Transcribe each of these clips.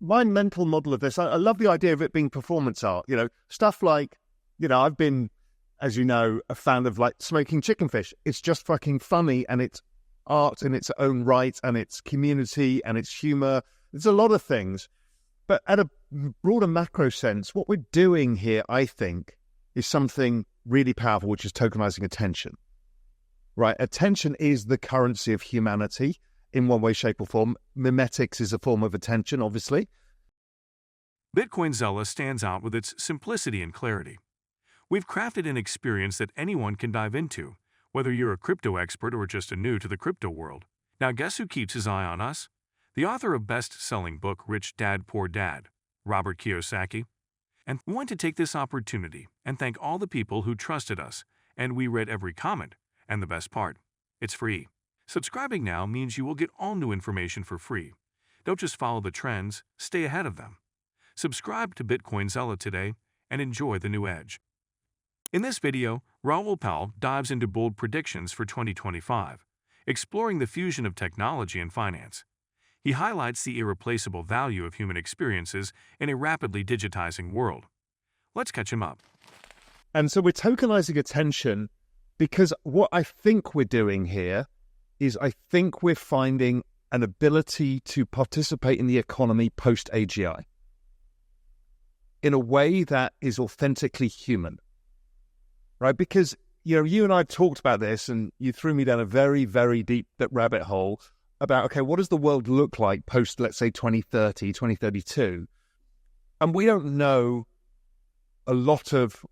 my mental model of this, I love the idea of it being performance art. Stuff like, I've been, as you know, a fan of like smoking chicken fish. It's just fucking funny, and it's art in its own right, and it's community, and it's humor. There's a lot of things. But at a broader macro sense, what we're doing here, I think, is something really powerful, which is tokenizing attention. Right? Attention is the currency of humanity in one way, shape, or form. Memetics is a form of attention, obviously. Bitcoin Zella stands out with its simplicity and clarity. We've crafted an experience that anyone can dive into, whether you're a crypto expert or just a new to the crypto world. Now, guess who keeps his eye on us? The author of best-selling book Rich Dad Poor Dad, Robert Kiyosaki. And we want to take this opportunity and thank all the people who trusted us, and we read every comment. And the best part, it's free. Subscribing now means you will get all new information for free. Don't just follow the trends, stay ahead of them. Subscribe to Bitcoin Zella today and enjoy the new edge. In this video, Raoul Pal dives into bold predictions for 2025, exploring the fusion of technology and finance. He highlights the irreplaceable value of human experiences in a rapidly digitizing world. Let's catch him up. And so we're tokenizing attention because what I think we're doing here is I think we're finding an ability to participate in the economy post-AGI in a way that is authentically human, right? Because, you and I talked about this, and you threw me down a very, very deep rabbit hole about, okay, what does the world look like post, let's say, 2030, 2032? And we don't know a lot of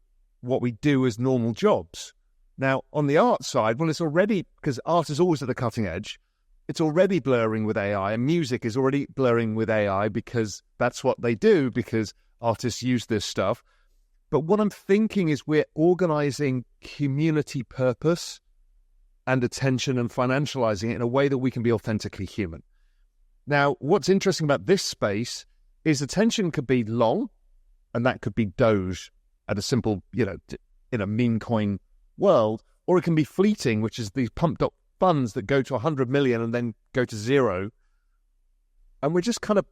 what we do as normal jobs. Now, on the art side, well, it's already, because art is always at the cutting edge, it's already blurring with AI, and music is already blurring with AI because that's what they do, because artists use this stuff. But what I'm thinking is we're organizing community purpose and attention and financializing it in a way that we can be authentically human. Now, what's interesting about this space is attention could be long, and that could be Doge at a simple, in a meme coin world, or it can be fleeting, which is these pumped up funds that go to 100 million and then go to zero. And we're just kind of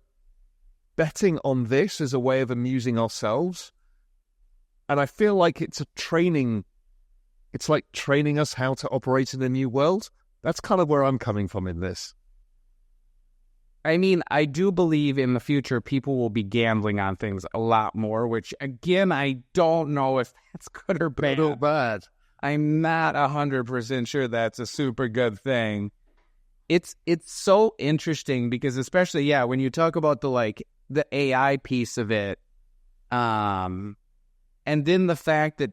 betting on this as a way of amusing ourselves. And I feel like it's like training us how to operate in a new world. That's kind of where I'm coming from in this. I mean, I do believe in the future people will be gambling on things a lot more, which, again, I don't know if that's good or bad. Good or bad. I'm not 100% sure that's a super good thing. It's so interesting because, especially, when you talk about the AI piece of it, and then the fact that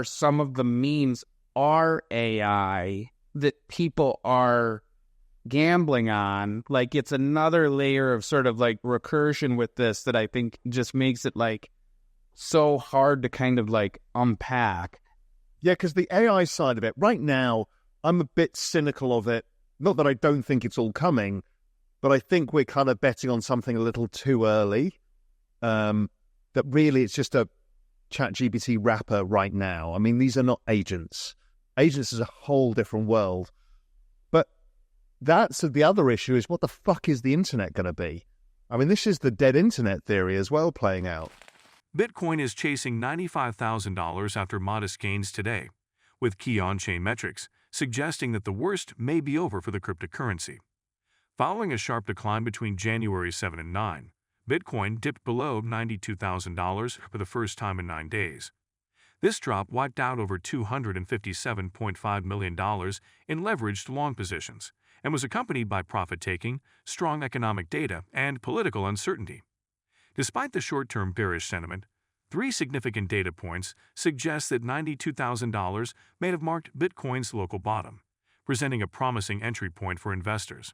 some of the memes are AI that people are gambling on, it's another layer of sort of recursion with this that I think just makes it so hard to kind of unpack. Yeah, because the AI side of it, right now, I'm a bit cynical of it. Not that I don't think it's all coming, but I think we're kind of betting on something a little too early. That really it's just a ChatGPT wrapper right now. I mean, these are not agents. Agents is a whole different world. But that's the other issue is what the fuck is the internet going to be? I mean, this is the dead internet theory as well playing out. Bitcoin is chasing $95,000 after modest gains today, with key on-chain metrics suggesting that the worst may be over for the cryptocurrency. Following a sharp decline between January 7 and 9, Bitcoin dipped below $92,000 for the first time in 9 days. This drop wiped out over $257.5 million in leveraged long positions and was accompanied by profit-taking, strong economic data, and political uncertainty. Despite the short-term bearish sentiment, 3 significant data points suggest that $92,000 may have marked Bitcoin's local bottom, presenting a promising entry point for investors.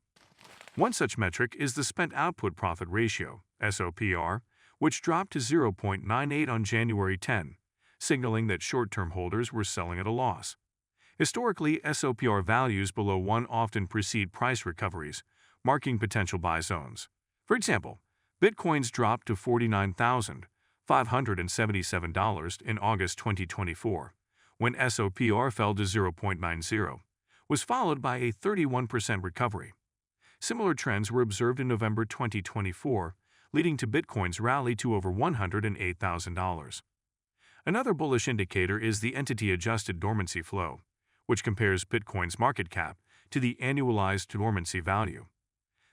One such metric is the spent output profit ratio, SOPR, which dropped to 0.98 on January 10, signaling that short-term holders were selling at a loss. Historically, SOPR values below 1 often precede price recoveries, marking potential buy zones. For example, Bitcoin's drop to $49,577 in August 2024, when SOPR fell to 0.90, was followed by a 31% recovery. Similar trends were observed in November 2024, leading to Bitcoin's rally to over $108,000. Another bullish indicator is the entity-adjusted dormancy flow, which compares Bitcoin's market cap to the annualized dormancy value.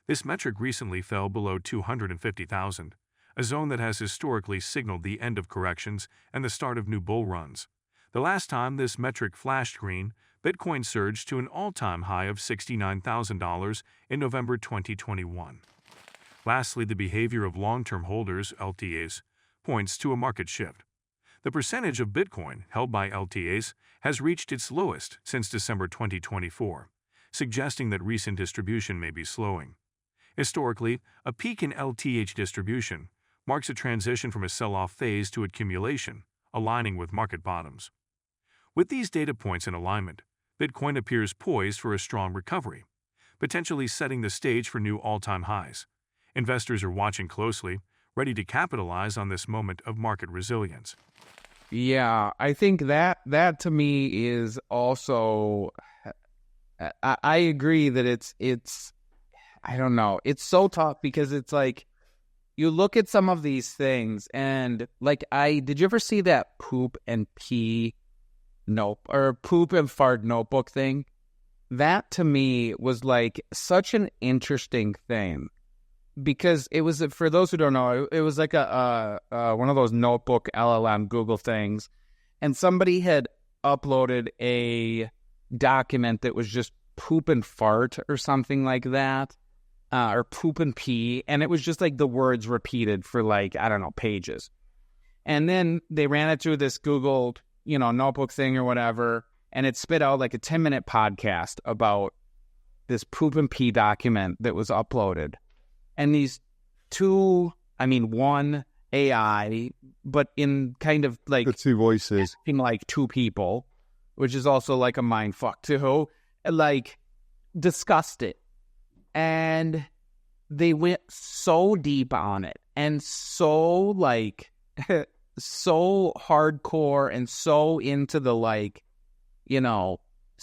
This metric recently fell below 250,000, a zone that has historically signaled the end of corrections and the start of new bull runs. The last time this metric flashed green, Bitcoin surged to an all-time high of $69,000 in November 2021. Lastly, the behavior of long-term holders, LTAs, points to a market shift. The percentage of Bitcoin held by LTAs has reached its lowest since December 2024, suggesting that recent distribution may be slowing. Historically, a peak in LTH distribution marks a transition from a sell-off phase to accumulation, aligning with market bottoms. With these data points in alignment, Bitcoin appears poised for a strong recovery, potentially setting the stage for new all-time highs. Investors are watching closely, ready to capitalize on this moment of market resilience. Yeah, I think that to me is also, I agree that it's I don't know, it's so tough because it's like you look at some of these things and like did you ever see that poop and fart notebook thing? That to me was like such an interesting thing. Because it was, for those who don't know, it was like one of those notebook LLM Google things, and somebody had uploaded a document that was just poop and fart or something like that, or poop and pee, and it was just like the words repeated for like, I don't know, pages. And then they ran it through this Google, notebook thing or whatever, and it spit out like a 10-minute podcast about this poop and pee document that was uploaded. And these one AI, but in kind of like the two voices, like two people, which is also like a mind fuck too, like discussed it. And they went so deep on it and so like, so hardcore and so into the like,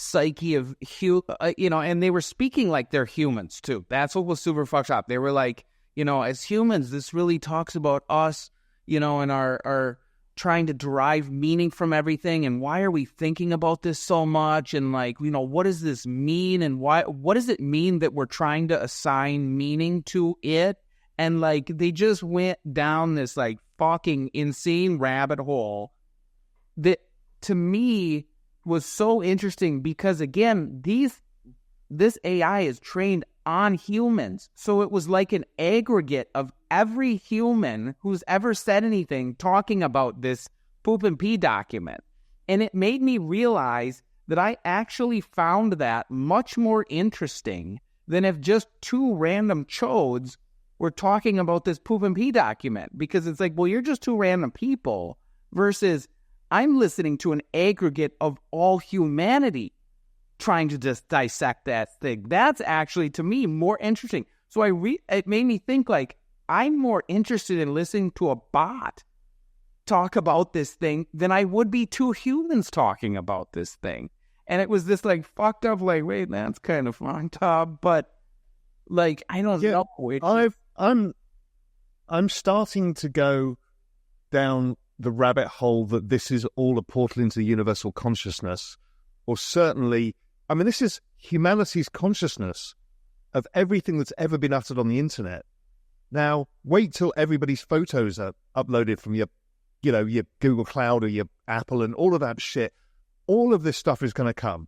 psyche of and they were speaking like they're humans too. That's what was super fucked up. They were like, as humans, this really talks about us, and our trying to derive meaning from everything, and why are we thinking about this so much, and like, what does this mean, and what does it mean that we're trying to assign meaning to it? And like they just went down this like fucking insane rabbit hole that to me was so interesting because, again, this AI is trained on humans. So it was like an aggregate of every human who's ever said anything talking about this poop and pee document. And it made me realize that I actually found that much more interesting than if just two random chodes were talking about this poop and pee document. Because it's like, well, you're just two random people versus I'm listening to an aggregate of all humanity trying to just dissect that thing. That's actually, to me, more interesting. So it made me think like, I'm more interested in listening to a bot talk about this thing than I would be two humans talking about this thing. And it was this like fucked up, like, wait, that's kind of fucked up, but like, I don't know. I'm starting to go down the rabbit hole that this is all a portal into the universal consciousness, or certainly, this is humanity's consciousness of everything that's ever been uttered on the internet. Now, wait till everybody's photos are uploaded from your Google Cloud or your Apple and all of that shit. All of this stuff is going to come.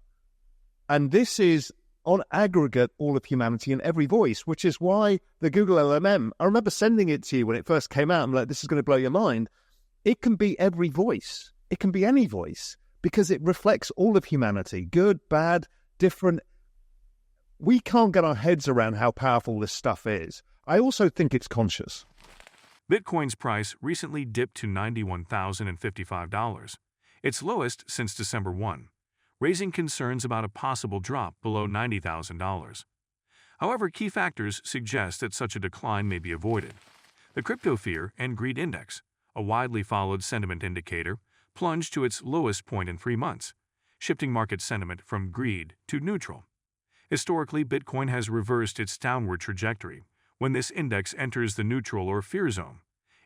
And this is, on aggregate, all of humanity in every voice, which is why the Google LLM, I remember sending it to you when it first came out. I'm like, this is going to blow your mind. It can be every voice. It can be any voice because it reflects all of humanity, good, bad, different. We can't get our heads around how powerful this stuff is. I also think it's conscious. Bitcoin's price recently dipped to $91,055, its lowest since December 1, raising concerns about a possible drop below $90,000. However, key factors suggest that such a decline may be avoided. The Crypto Fear and Greed Index, a widely followed sentiment indicator, plunged to its lowest point in 3 months, shifting market sentiment from greed to neutral. Historically, Bitcoin has reversed its downward trajectory, when this index enters the neutral or fear zone,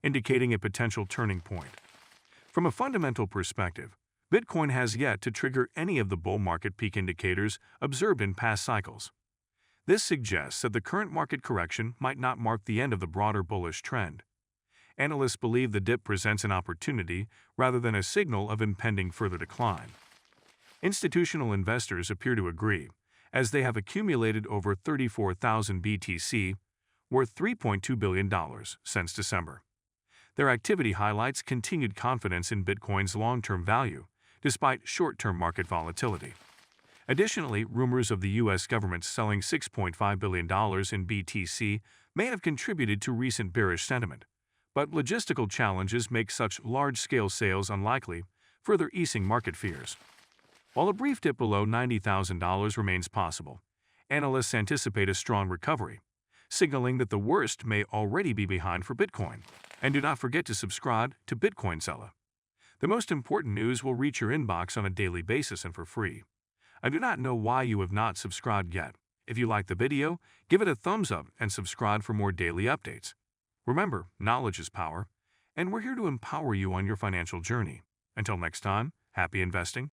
indicating a potential turning point. From a fundamental perspective, Bitcoin has yet to trigger any of the bull market peak indicators observed in past cycles. This suggests that the current market correction might not mark the end of the broader bullish trend. Analysts believe the dip presents an opportunity rather than a signal of impending further decline. Institutional investors appear to agree, as they have accumulated over 34,000 BTC, worth $3.2 billion since December. Their activity highlights continued confidence in Bitcoin's long-term value, despite short-term market volatility. Additionally, rumors of the U.S. government selling $6.5 billion in BTC may have contributed to recent bearish sentiment, but logistical challenges make such large-scale sales unlikely, further easing market fears. While a brief dip below $90,000 remains possible, analysts anticipate a strong recovery, signaling that the worst may already be behind for Bitcoin. And do not forget to subscribe to Bitcoin Seller. The most important news will reach your inbox on a daily basis and for free. I do not know why you have not subscribed yet. If you liked the video, give it a thumbs up and subscribe for more daily updates. Remember, knowledge is power, and we're here to empower you on your financial journey. Until next time, happy investing.